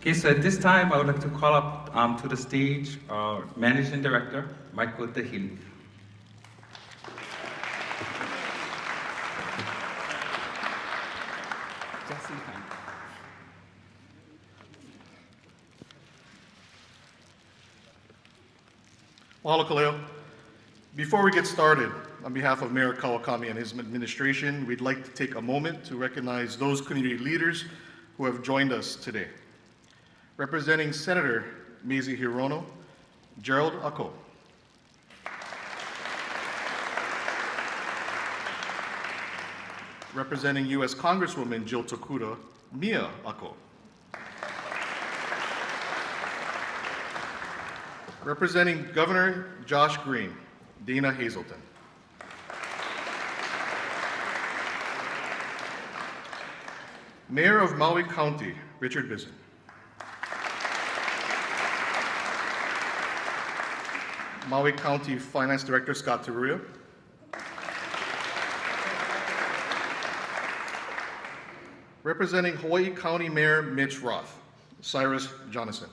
Okay, so at this time, I would like to call up to the stage our Managing Director, Michael Dahili. Just in time. Mahalo Kaleo. Before we get started, on behalf of Mayor Kawakami and his administration, we'd like to take a moment to recognize those community leaders who have joined us today. Representing Senator Mazie Hirono, Gerald Ako. Representing U.S. Congresswoman Jill Tokuda, Mia Ako. Representing Governor Josh Green, Dana Hazelton. Mayor of Maui County, Richard Bizen. Maui County Finance Director Scott Taruya. Representing Hawaii County Mayor Mitch Roth, Cyrus Jonathan.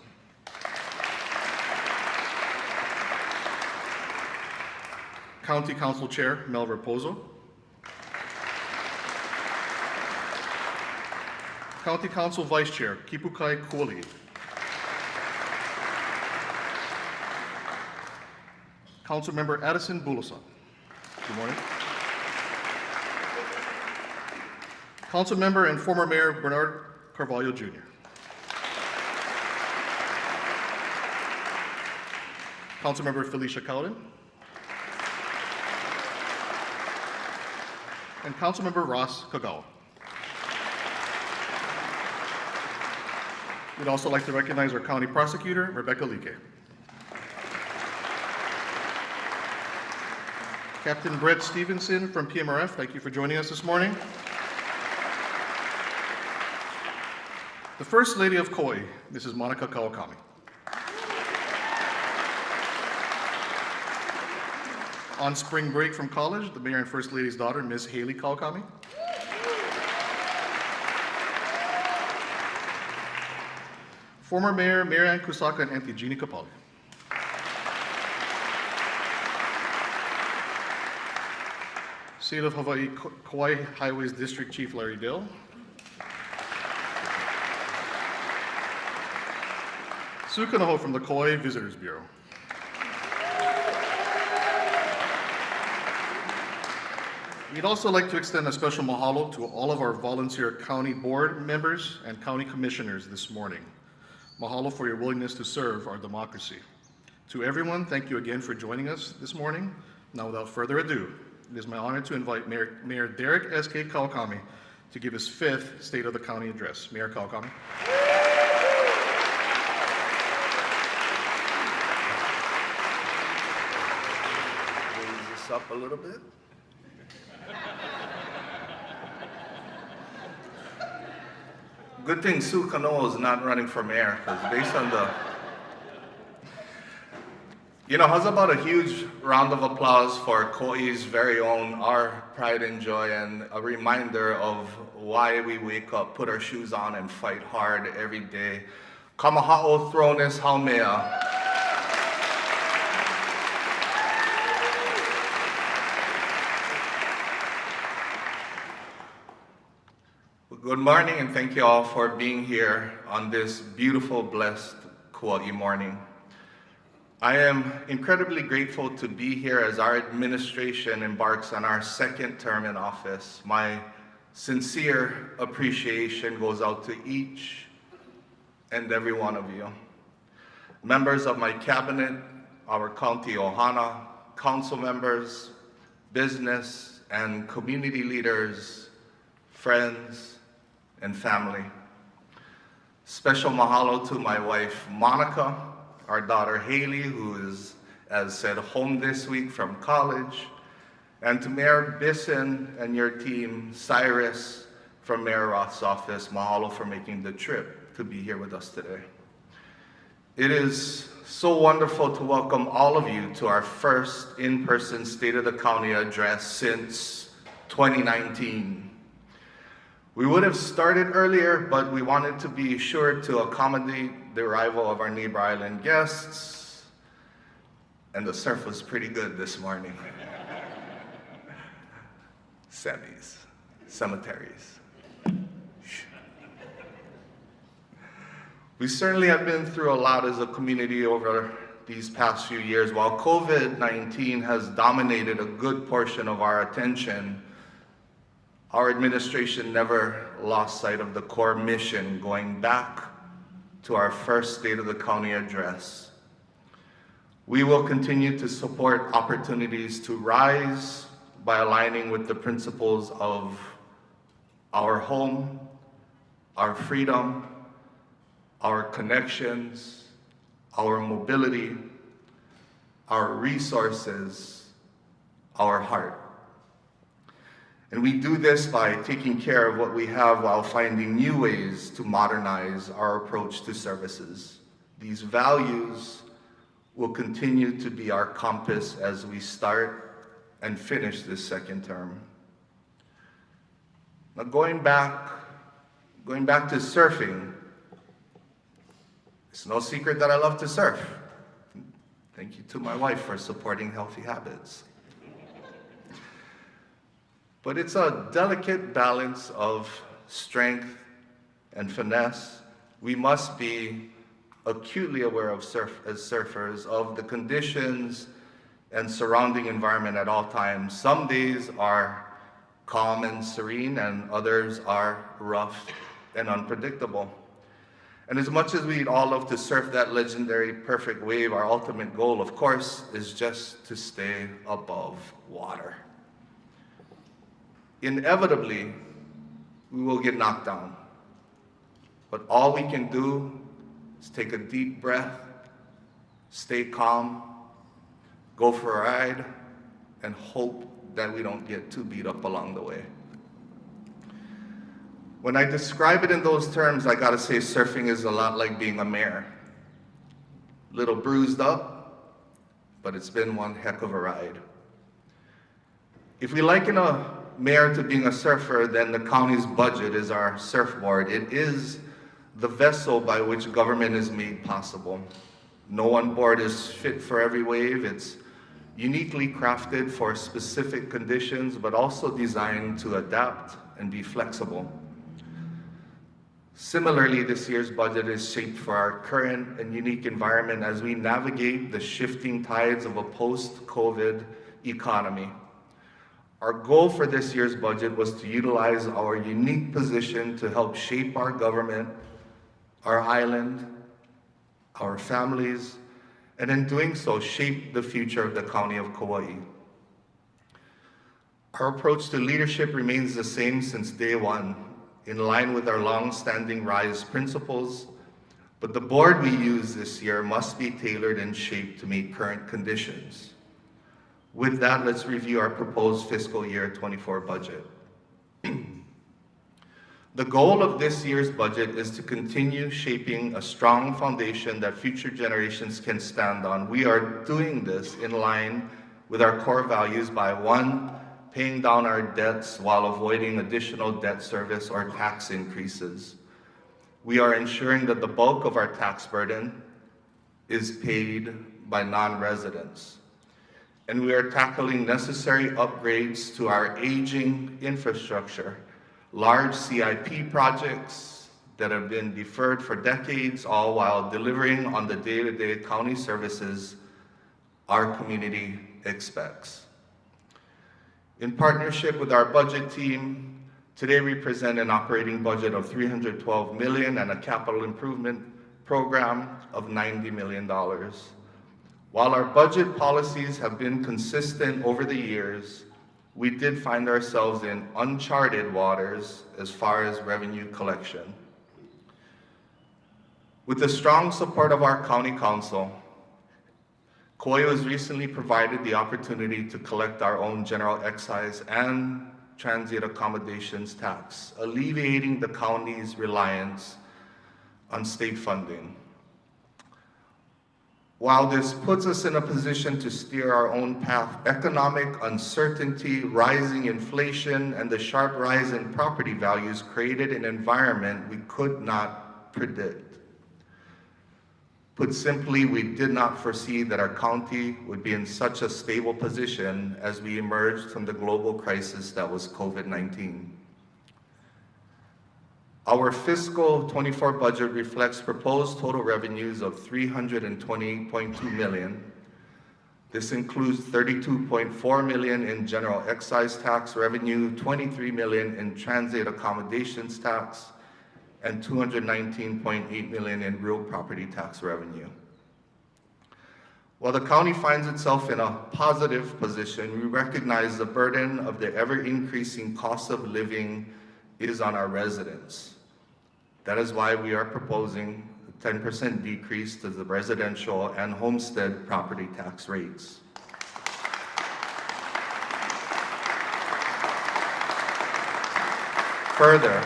County Council Chair Mel Raposo. County Council Vice Chair Kipukai Kuali. Councilmember Addison Bulasan. Good morning. Councilmember and former Mayor Bernard Carvalho Jr. Councilmember Felicia Cowden. And Councilmember Ross Kagawa. We'd also like to recognize our County Prosecutor, Rebecca Leake. Captain Brett Stevenson from PMRF, thank you for joining us this morning. The First Lady of Kauai, Mrs. Monica Kawakami. On spring break from college, the Mayor and First Lady's daughter, Ms. Haley Kawakami. Former Mayor Marianne Kusaka and Auntie Jeannie Kapali. State of Hawaii Kauai Highways District Chief Larry Dill. Sue Kanoho from the Kauai Visitors Bureau. We'd also like to extend a special mahalo to all of our volunteer county board members and county commissioners this morning. Mahalo for your willingness to serve our democracy. To everyone, thank you again for joining us this morning. Now, without further ado, it is my honor to invite Mayor Derek S.K. Kawakami to give his 5th State of the County address. Mayor Kawakami. Raise this up a little bit. Good thing Sue Kanoho is not running for mayor, because based on the... how's about a huge round of applause for Kauai's very own, our pride and joy, and a reminder of why we wake up, put our shoes on, and fight hard every day. Kamaha'o Thronis Haumea. Good morning, and thank you all for being here on this beautiful, blessed Kauai morning. I am incredibly grateful to be here as our administration embarks on our 2nd term in office. My sincere appreciation goes out to each and every one of you. Members of my cabinet, our county ohana, council members, business and community leaders, friends, and family. Special mahalo to my wife, Monica, our daughter, Haley, who is, as said, home this week from college, and to Mayor Bizen and your team, Cyrus, from Mayor Roth's office, mahalo for making the trip to be here with us today. It is so wonderful to welcome all of you to our first in-person State of the County address since 2019. We would have started earlier, but we wanted to be sure to accommodate the arrival of our neighbor island guests, and the surf was pretty good this morning. Cemeteries. We certainly have been through a lot as a community over these past few years. While COVID-19 has dominated a good portion of our attention, our administration never lost sight of the core mission, going back to our first State of the County address. We will continue to support opportunities to rise by aligning with the principles of our home, our freedom, our connections, our mobility, our resources, our heart. And we do this by taking care of what we have while finding new ways to modernize our approach to services. These values will continue to be our compass as we start and finish this second term. Now going back to surfing, it's no secret that I love to surf. Thank you to my wife for supporting healthy habits. But it's a delicate balance of strength and finesse. We must be acutely aware of as surfers of the conditions and surrounding environment at all times. Some days are calm and serene, and others are rough and unpredictable. And as much as we'd all love to surf that legendary perfect wave, our ultimate goal, of course, is just to stay above water. Inevitably, we will get knocked down. But all we can do is take a deep breath, stay calm, go for a ride, and hope that we don't get too beat up along the way. When I describe it in those terms, I gotta say surfing is a lot like being a mayor. Little bruised up, but it's been one heck of a ride. If we liken a mayor to being a surfer, then the county's budget is our surfboard. It is the vessel by which government is made possible. No one board is fit for every wave. It's uniquely crafted for specific conditions, but also designed to adapt and be flexible. Similarly, this year's budget is shaped for our current and unique environment as we navigate the shifting tides of a post-COVID economy. Our goal for this year's budget was to utilize our unique position to help shape our government, our island, our families, and in doing so, shape the future of the County of Kauai. Our approach to leadership remains the same since day one, in line with our long-standing RISE principles, but the board we use this year must be tailored and shaped to meet current conditions. With that, let's review our proposed fiscal year 24 budget. The goal of this year's budget is to continue shaping a strong foundation that future generations can stand on. We are doing this in line with our core values by 1, paying down our debts while avoiding additional debt service or tax increases. We are ensuring that the bulk of our tax burden is paid by non-residents. And we are tackling necessary upgrades to our aging infrastructure, large CIP projects that have been deferred for decades, all while delivering on the day-to-day county services our community expects. In partnership with our budget team, today we present an operating budget of $312 million and a capital improvement program of $90 million. While our budget policies have been consistent over the years, we did find ourselves in uncharted waters as far as revenue collection. With the strong support of our county council, Kauai was recently provided the opportunity to collect our own general excise and transient accommodations tax, alleviating the county's reliance on state funding. While this puts us in a position to steer our own path, economic uncertainty, rising inflation, and the sharp rise in property values created an environment we could not predict. Put simply, we did not foresee that our county would be in such a stable position as we emerged from the global crisis that was COVID-19. Our fiscal 24 budget reflects proposed total revenues of $328.2 million. This includes $32.4 million in general excise tax revenue, $23 million in transit accommodations tax, and $219.8 million in real property tax revenue. While the county finds itself in a positive position, we recognize the burden of the ever-increasing cost of living is on our residents. That is why we are proposing a 10% decrease to the residential and homestead property tax rates. Further,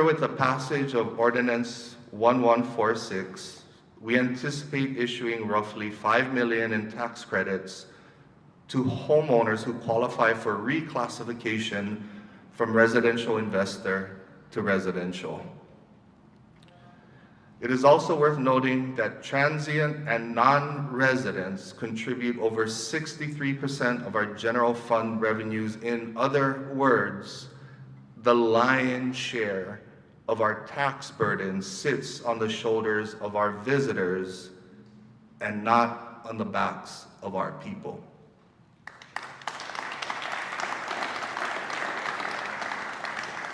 with the passage of Ordinance 1146, we anticipate issuing roughly $5 million in tax credits to homeowners who qualify for reclassification from residential investor to residential. It is also worth noting that transient and non-residents contribute over 63% of our general fund revenues. In other words, the lion's share of our tax burden sits on the shoulders of our visitors and not on the backs of our people.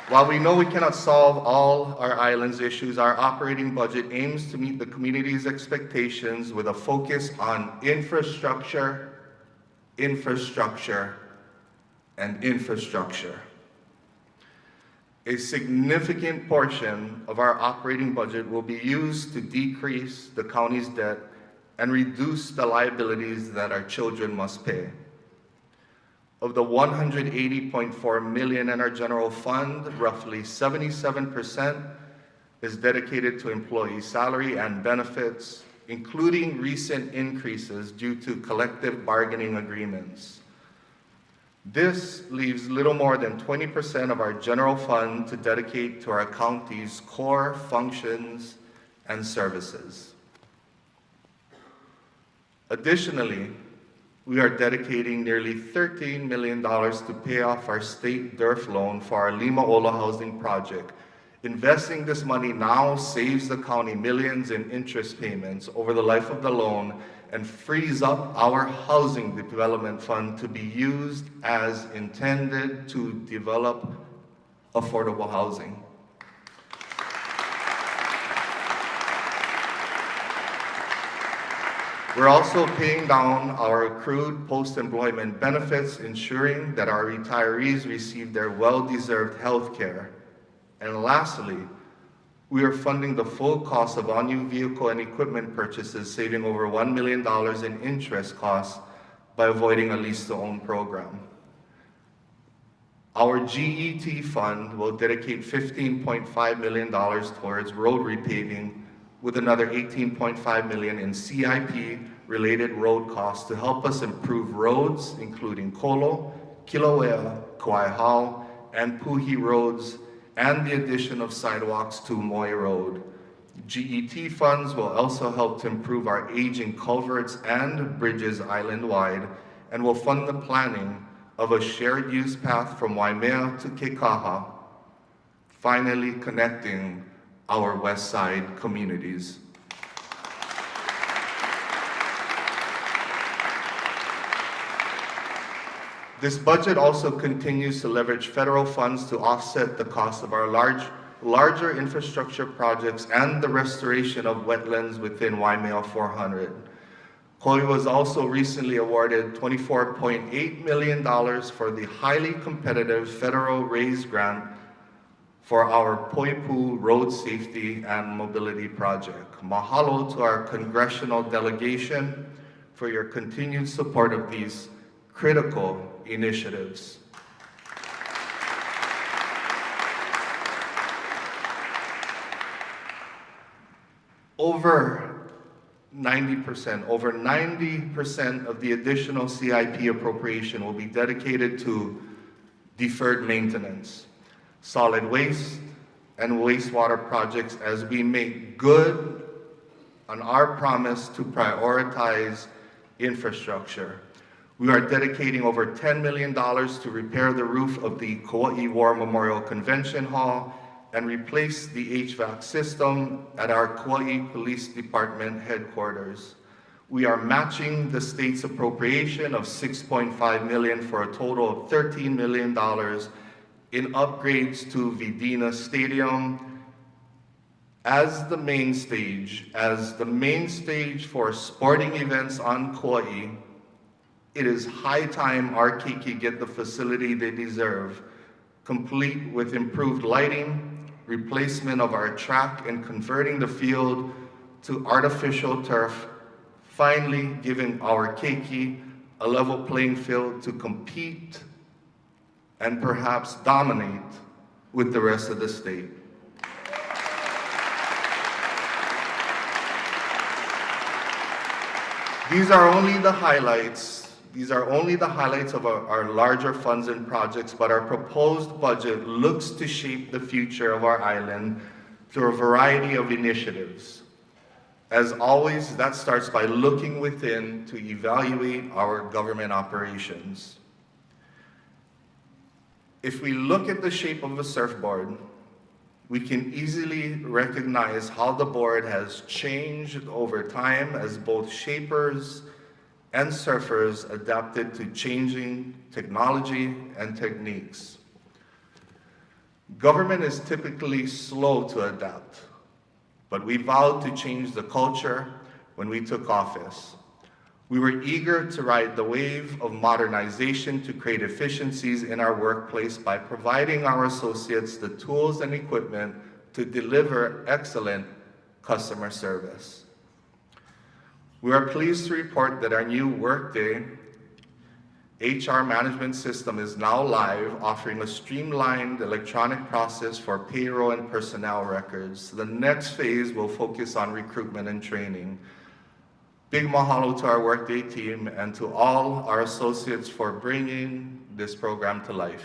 While we know we cannot solve all our island's issues, our operating budget aims to meet the community's expectations with a focus on infrastructure, infrastructure, and infrastructure. A significant portion of our operating budget will be used to decrease the county's debt and reduce the liabilities that our children must pay. Of the $180.4 million in our general fund, roughly 77% is dedicated to employee salary and benefits, including recent increases due to collective bargaining agreements. This leaves little more than 20% of our general fund to dedicate to our county's core functions and services. Additionally, we are dedicating nearly $13 million to pay off our state DERF loan for our Lima Ola housing project. Investing this money now saves the county millions in interest payments over the life of the loan and frees up our housing development fund to be used as intended to develop affordable housing. We're also paying down our accrued post-employment benefits, ensuring that our retirees receive their well-deserved health care. And lastly, we are funding the full cost of all new vehicle and equipment purchases, saving over $1 million in interest costs by avoiding a lease-to-own program. Our GET fund will dedicate $15.5 million towards road repaving, with another $18.5 million in CIP-related road costs to help us improve roads, including Kolo, Kilauea, Kauaihao, and Puhi roads, and the addition of sidewalks to Moy Road. GET funds will also help to improve our aging culverts and bridges island-wide, and will fund the planning of a shared use path from Waimea to Kekaha, finally connecting our West Side communities. This budget also continues to leverage federal funds to offset the cost of our larger infrastructure projects and the restoration of wetlands within Waimea 400. Koi was also recently awarded $24.8 million for the highly competitive federal RAISE grant for our Poipu Road Safety and Mobility Project. Mahalo to our congressional delegation for your continued support of these critical initiatives. Over 90%, over 90% of the additional CIP appropriation will be dedicated to deferred maintenance, solid waste, and wastewater projects as we make good on our promise to prioritize infrastructure. We are dedicating over $10 million to repair the roof of the Kauai War Memorial Convention Hall and replace the HVAC system at our Kauai Police Department headquarters. We are matching the state's appropriation of $6.5 million for a total of $13 million in upgrades to Vidina Stadium as the main stage for sporting events on Kauai. It is high time our keiki get the facility they deserve, complete with improved lighting, replacement of our track, and converting the field to artificial turf, finally giving our keiki a level playing field to compete and perhaps dominate with the rest of the state. These are only the highlights. These are only the highlights of our larger funds and projects, but our proposed budget looks to shape the future of our island through a variety of initiatives. As always, that starts by looking within to evaluate our government operations. If we look at the shape of a surfboard, we can easily recognize how the board has changed over time as both shapers and surfers adapted to changing technology and techniques. Government is typically slow to adapt, but we vowed to change the culture when we took office. We were eager to ride the wave of modernization to create efficiencies in our workplace by providing our associates the tools and equipment to deliver excellent customer service. We are pleased to report that our new Workday HR management system is now live, offering a streamlined electronic process for payroll and personnel records. The next phase will focus on recruitment and training. Big mahalo to our Workday team and to all our associates for bringing this program to life.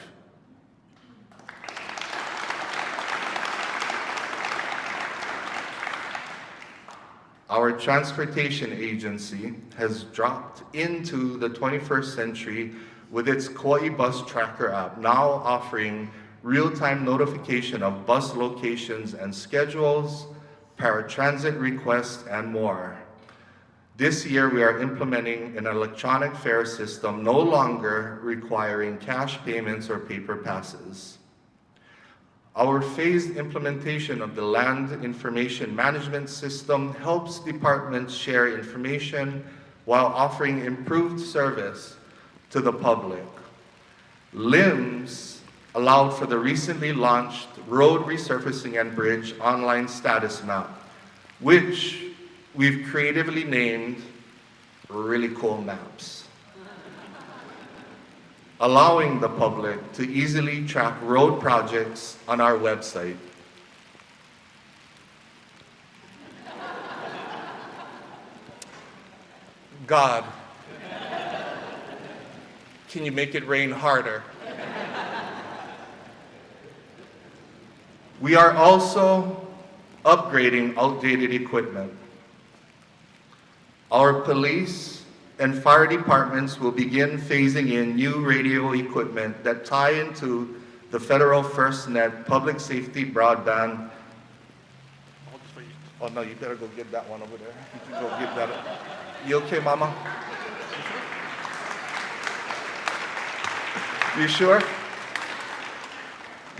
Our transportation agency has dropped into the 21st century with its Kauai Bus Tracker app, now offering real-time notification of bus locations and schedules, paratransit requests, and more. This year, we are implementing an electronic fare system no longer requiring cash payments or paper passes. Our phased implementation of the Land Information Management System helps departments share information while offering improved service to the public. LIMS allowed for the recently launched Road Resurfacing and Bridge online status map, which we've creatively named Really Cool Maps, allowing the public to easily track road projects on our website. God, can you make it rain harder? We are also upgrading outdated equipment. Our police and fire departments will begin phasing in new radio equipment that tie into the federal FirstNet public safety broadband. Oh no, you better go get that one over there. You can go get that. You okay, Mama? You sure?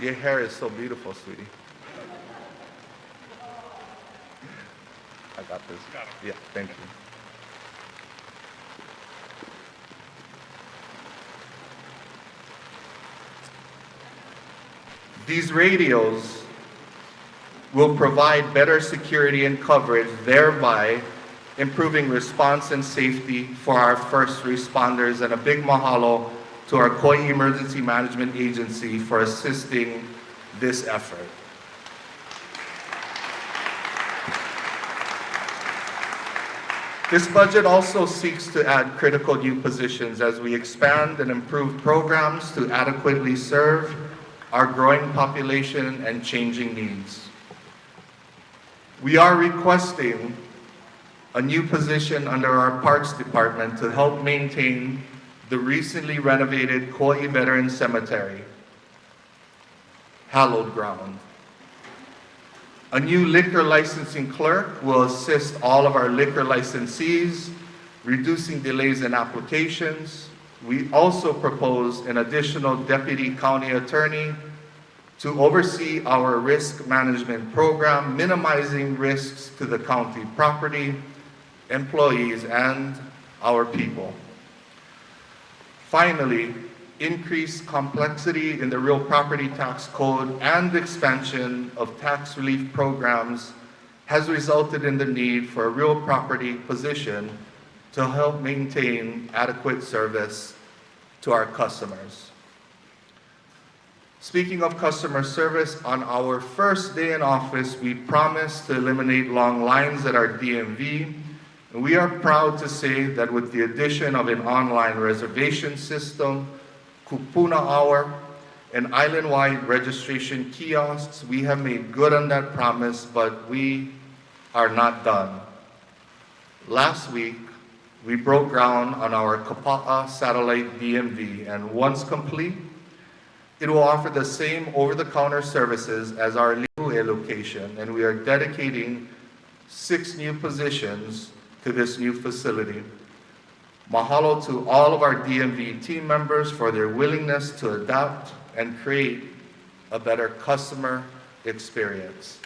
Your hair is so beautiful, sweetie. I got this. Got it. Yeah, thank you. These radios will provide better security and coverage, thereby improving response and safety for our first responders, and a big mahalo to our Kauai Emergency Management Agency for assisting this effort. This budget also seeks to add critical new positions as we expand and improve programs to adequately serve our growing population and changing needs. We are requesting a new position under our Parks Department to help maintain the recently renovated Kauai Veteran Cemetery, hallowed ground. A new liquor licensing clerk will assist all of our liquor licensees, reducing delays in applications. We also propose an additional deputy county attorney to oversee our risk management program, minimizing risks to the county property, employees, and our people. Finally, increased complexity in the real property tax code and expansion of tax relief programs has resulted in the need for a real property position to help maintain adequate service to our customers. Speaking of customer service, on our first day in office, we promised to eliminate long lines at our DMV. And we are proud to say that with the addition of an online reservation system, Kupuna Hour, and island-wide registration kiosks, we have made good on that promise, but we are not done. Last week, we broke ground on our Kapa'a satellite DMV, and once complete, it will offer the same over-the-counter services as our Līhu location, and we are dedicating 6 new positions to this new facility. Mahalo to all of our DMV team members for their willingness to adapt and create a better customer experience.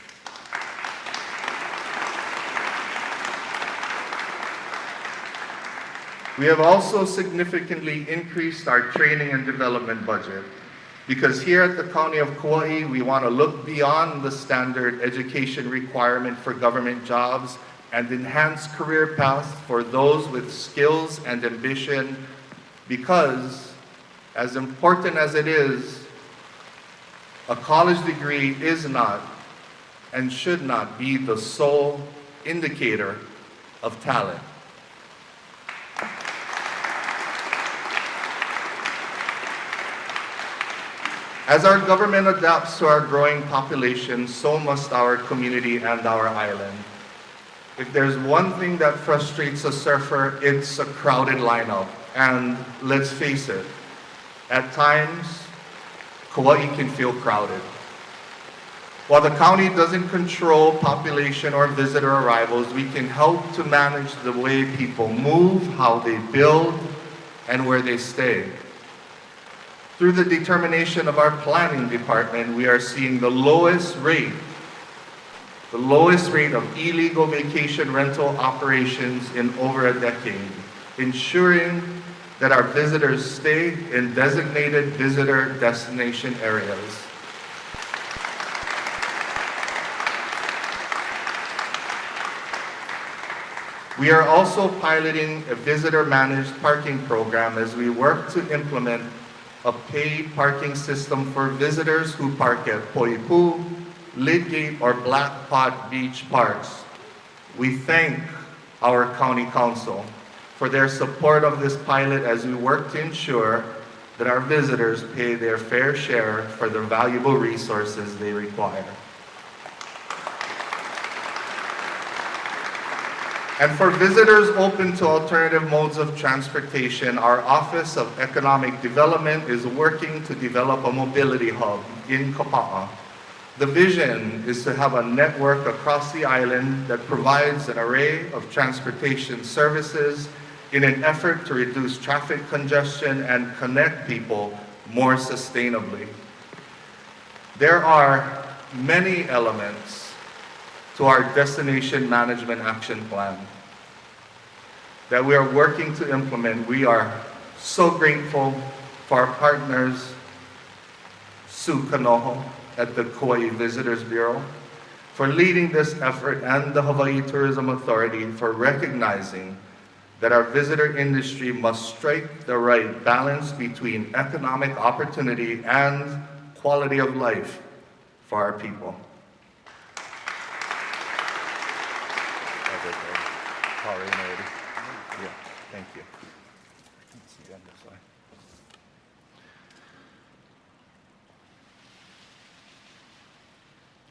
We have also significantly increased our training and development budget because here at the County of Kauai, we want to look beyond the standard education requirement for government jobs and enhance career paths for those with skills and ambition, because as important as it is, a college degree is not and should not be the sole indicator of talent. As our government adapts to our growing population, so must our community and our island. If there's one thing that frustrates a surfer, it's a crowded lineup. And let's face it, at times, Kauai can feel crowded. While the county doesn't control population or visitor arrivals, we can help to manage the way people move, how they build, and where they stay. Through the determination of our planning department, we are seeing the lowest rate of illegal vacation rental operations in over a decade, ensuring that our visitors stay in designated visitor destination areas. We are also piloting a visitor-managed parking program as we work to implement a paid parking system for visitors who park at Poipu, Lidgate, or Black Pot Beach parks. We thank our County Council for their support of this pilot as we work to ensure that our visitors pay their fair share for the valuable resources they require. And for visitors open to alternative modes of transportation, our Office of Economic Development is working to develop a mobility hub in Kapa'a. The vision is to have a network across the island that provides an array of transportation services in an effort to reduce traffic congestion and connect people more sustainably. There are many elements to our Destination Management Action Plan that we are working to implement. We are so grateful for our partners, Sue Kanoho at the Kauai Visitors Bureau, for leading this effort, and the Hawaii Tourism Authority for recognizing that our visitor industry must strike the right balance between economic opportunity and quality of life for our people. power in already. Yeah, thank you. Let's see on this side.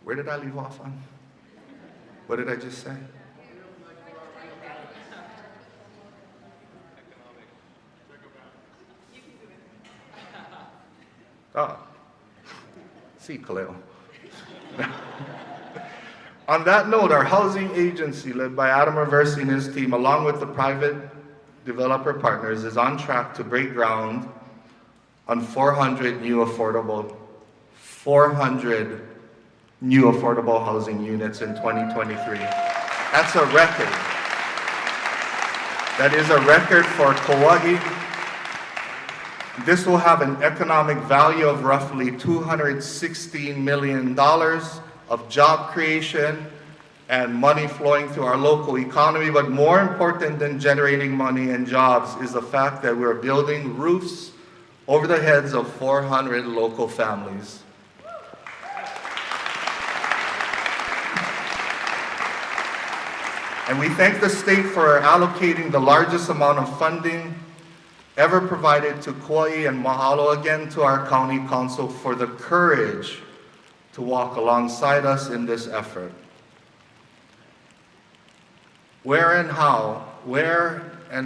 Where did I leave off on? What did I just say? Oh, see, Khalil. On that note, our housing agency, led by Adam Reversi and his team, along with the private developer partners, is on track to break ground on 400 new affordable housing units in 2023. That's a record. That is a record for Kauai. This will have an economic value of roughly $216 million of job creation and money flowing through our local economy. But more important than generating money and jobs is the fact that we're building roofs over the heads of 400 local families. And we thank the state for allocating the largest amount of funding ever provided to Kauai, and mahalo again to our county council for the courage to walk alongside us in this effort. Where and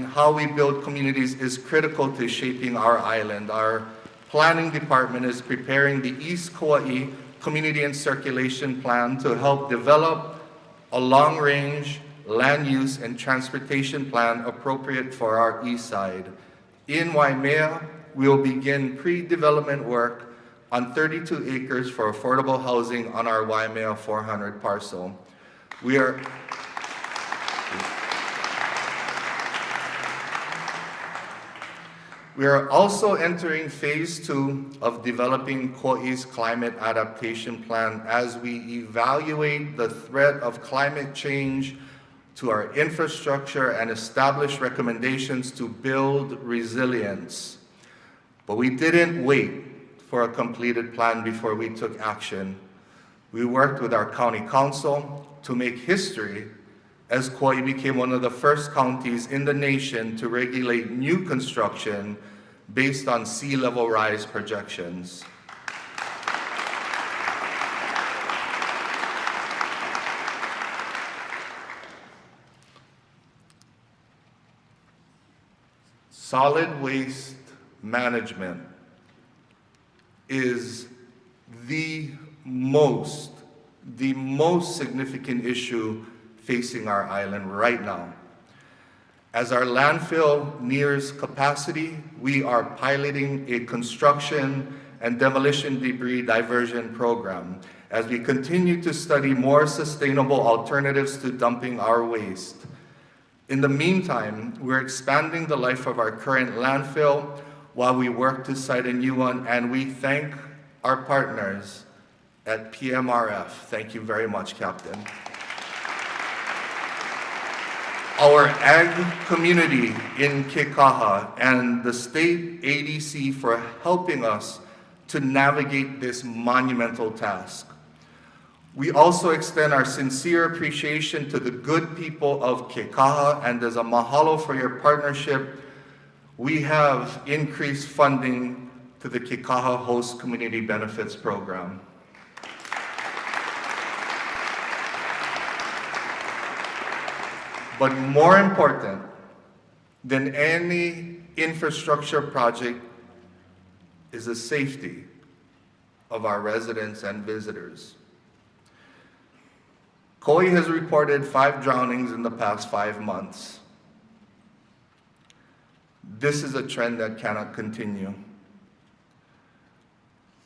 how we build communities is critical to shaping our island. Our planning department is preparing the East Kauai Community and Circulation Plan to help develop a long-range land use and transportation plan appropriate for our east side. In Waimea, we will begin pre-development work on 32 acres for affordable housing on our Waimea 400 parcel. We are also entering phase 2 of developing Kauai's climate adaptation plan as we evaluate the threat of climate change to our infrastructure and establish recommendations to build resilience. But we didn't wait for a completed plan before we took action. We worked with our county council to make history as Kauai became one of the first counties in the nation to regulate new construction based on sea level rise projections. Solid waste management is the most significant issue facing our island right now. As our landfill nears capacity, we are piloting a construction and demolition debris diversion program as we continue to study more sustainable alternatives to dumping our waste. In the meantime, we're expanding the life of our current landfill while we work to site a new one, and we thank our partners at PMRF. Thank you very much, Captain. Our ag community in Kekaha and the state ADC for helping us to navigate this monumental task. We also extend our sincere appreciation to the good people of Kekaha, and as a mahalo for your partnership, we have increased funding to the Kekaha Host Community Benefits Program. But more important than any infrastructure project is the safety of our residents and visitors. Kauai has reported 5 drownings in the past 5 months. This is a trend that cannot continue.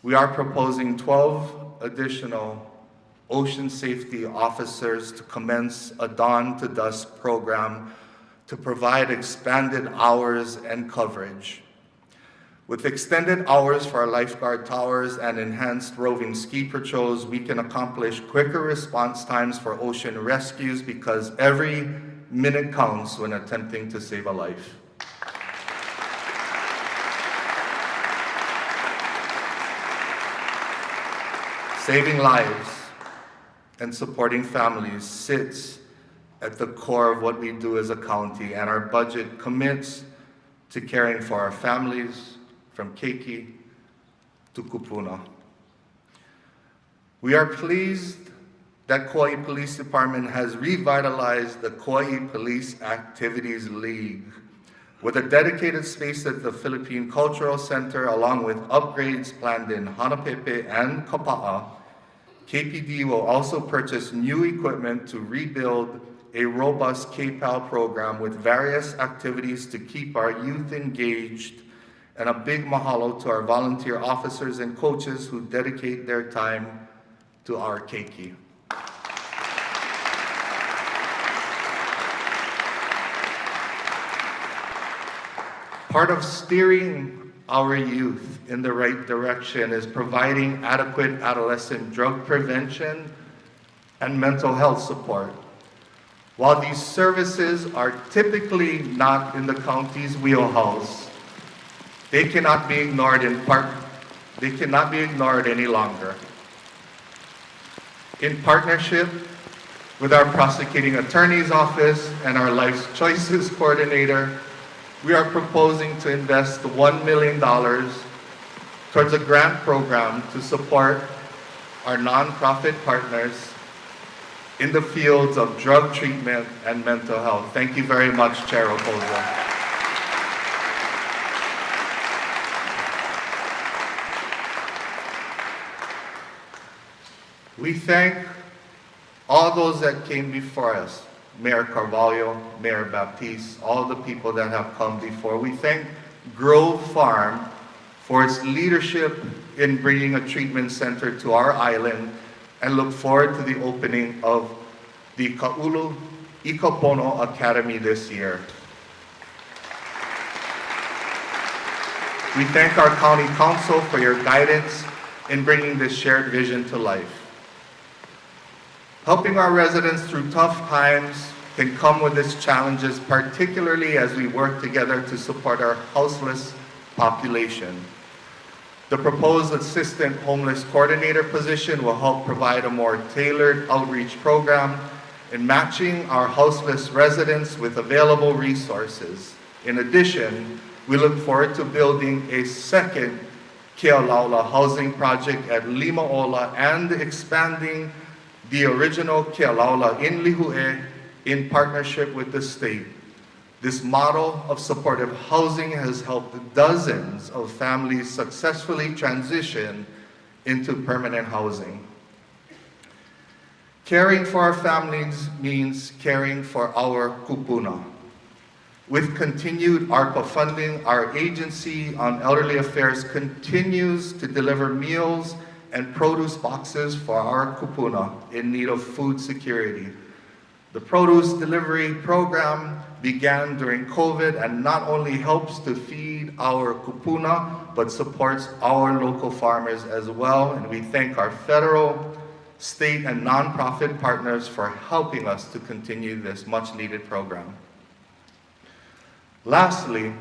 We are proposing 12 additional ocean safety officers to commence a dawn to dusk program to provide expanded hours and coverage. With extended hours for our lifeguard towers and enhanced roving ski patrols, we can accomplish quicker response times for ocean rescues because every minute counts when attempting to save a life. Saving lives and supporting families sits at the core of what we do as a county, and our budget commits to caring for our families from Keiki to Kupuna. We are pleased that Kauai Police Department has revitalized the Kauai Police Activities League with a dedicated space at the Philippine Cultural Center, along with upgrades planned in Hanapepe and Kapa'a. KPD will also purchase new equipment to rebuild a robust KPAL program with various activities to keep our youth engaged, and a big mahalo to our volunteer officers and coaches who dedicate their time to our keiki. Part of steering our youth in the right direction is providing adequate adolescent drug prevention and mental health support. While these services are typically not in the county's wheelhouse, they cannot be ignored any longer. In partnership with our prosecuting attorney's office and our Life Choices coordinator, we are proposing to invest $1 million towards a grant program to support our nonprofit partners in the fields of drug treatment and mental health. Thank you very much, Chair Opoza. We thank all those that came before us, Mayor Carvalho, Mayor Baptiste, all the people that have come before. We thank Grove Farm for its leadership in bringing a treatment center to our island, and look forward to the opening of the Ka'ulu Ikapono Academy this year. We thank our County Council for your guidance in bringing this shared vision to life. Helping our residents through tough times can come with its challenges, particularly as we work together to support our houseless population. The proposed Assistant Homeless Coordinator position will help provide a more tailored outreach program in matching our houseless residents with available resources. In addition, we look forward to building a second Kealaula housing project at Limaola and expanding the original Kealaula in Līhu in partnership with the state. This model of supportive housing has helped dozens of families successfully transition into permanent housing. Caring for our families means caring for our kupuna. With continued ARPA funding, our agency on elderly affairs continues to deliver meals and produce boxes for our kupuna in need of food security. The produce delivery program began during COVID and not only helps to feed our kupuna, but supports our local farmers as well. And we thank our federal, state, and nonprofit partners for helping us to continue this much needed program. Lastly,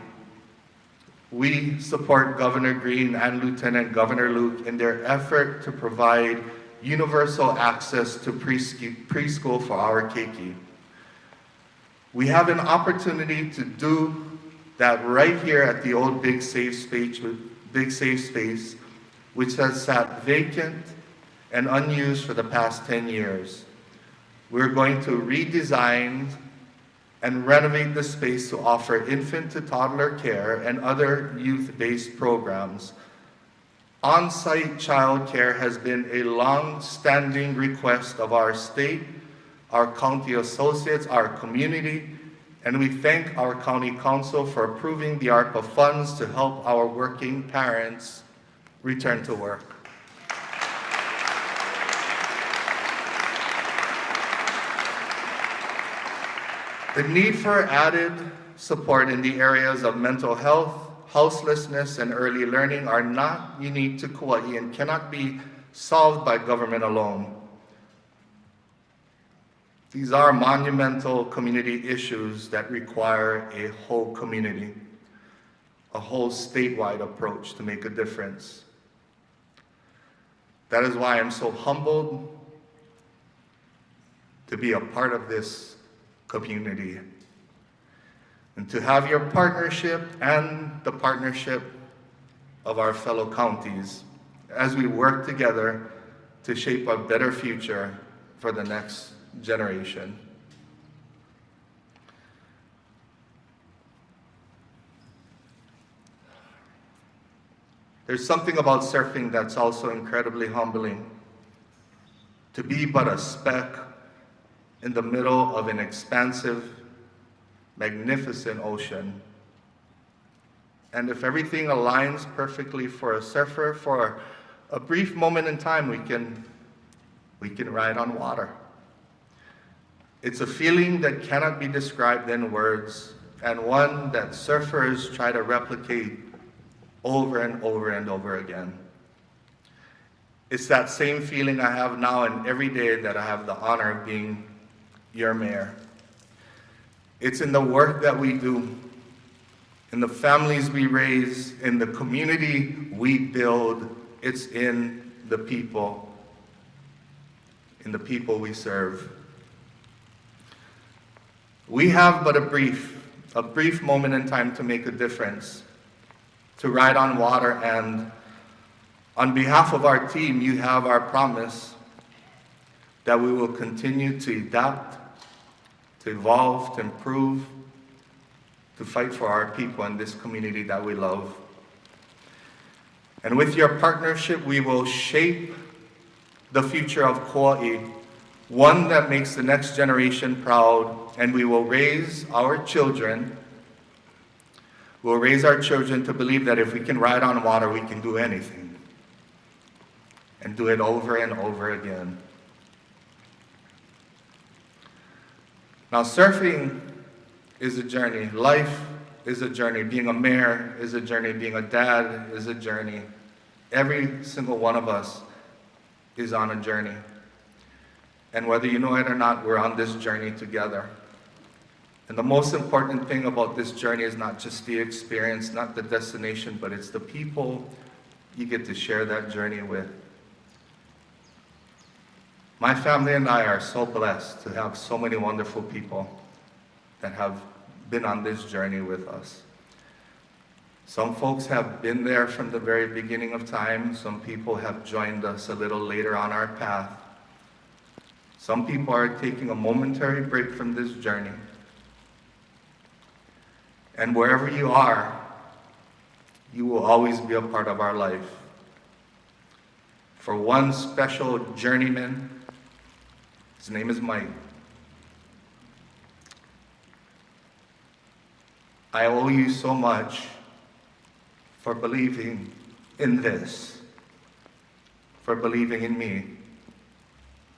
we support Governor Green and Lieutenant Governor Luke in their effort to provide universal access to preschool for our keiki. We have an opportunity to do that right here at the old Big Safe Space, which has sat vacant and unused for the past 10 years. We're going to redesign and renovate the space to offer infant to toddler care and other youth-based programs. On-site childcare has been a long-standing request of our state, our county associates, our community, and we thank our county council for approving the ARPA funds to help our working parents return to work. The need for added support in the areas of mental health, houselessness, and early learning are not unique to Kauai and cannot be solved by government alone. These are monumental community issues that require a whole community, a whole statewide approach to make a difference. That is why I'm so humbled to be a part of this community. And to have your partnership and the partnership of our fellow counties as we work together to shape a better future for the next generation. There's something about surfing that's also incredibly humbling. To be but a speck in the middle of an expansive, magnificent ocean. And if everything aligns perfectly for a surfer, for a brief moment in time, we can ride on water. It's a feeling that cannot be described in words, and one that surfers try to replicate over and over and over again. It's that same feeling I have now and every day that I have the honor of being your mayor. It's in the work that we do, in the families we raise, in the community we build. It's in the people we serve. We have but a brief moment in time to make a difference, to ride on water, and on behalf of our team, you have our promise that we will continue to adapt, to evolve, to improve, to fight for our people in this community that we love. And with your partnership, we will shape the future of Kauai, one that makes the next generation proud, and we will raise our children. We'll raise our children to believe that if we can ride on water, we can do anything. And do it over and over again. Now, surfing is a journey. Life is a journey. Being a mayor is a journey. Being a dad is a journey. Every single one of us is on a journey. And whether you know it or not, we're on this journey together. And the most important thing about this journey is not just the experience, not the destination, but it's the people you get to share that journey with. My family and I are so blessed to have so many wonderful people that have been on this journey with us. Some folks have been there from the very beginning of time. Some people have joined us a little later on our path. Some people are taking a momentary break from this journey. And wherever you are, you will always be a part of our life. For one special journeyman, his name is Mike. I owe you so much for believing in this, for believing in me,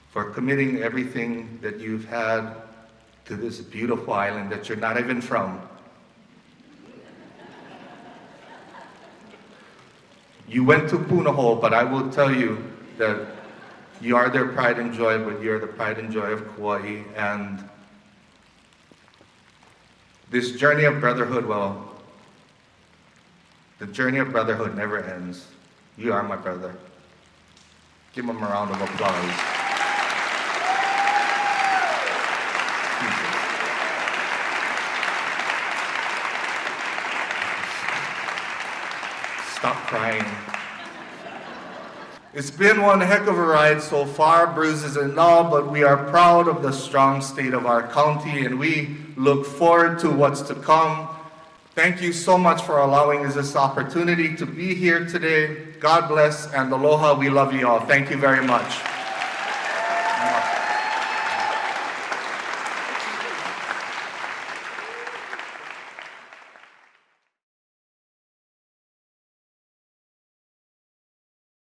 for committing everything that you've had to this beautiful island that you're not even from. You went to Punahou, but I will tell you that you are their pride and joy, but you're the pride and joy of Kauai. And this journey of brotherhood, well, the journey of brotherhood never ends. You are my brother. Give him a round of applause. Stop crying. It's been one heck of a ride so far, bruises and all, but we are proud of the strong state of our county, and we look forward to what's to come. Thank you so much for allowing us this opportunity to be here today. God bless and aloha. We love you all. Thank you very much.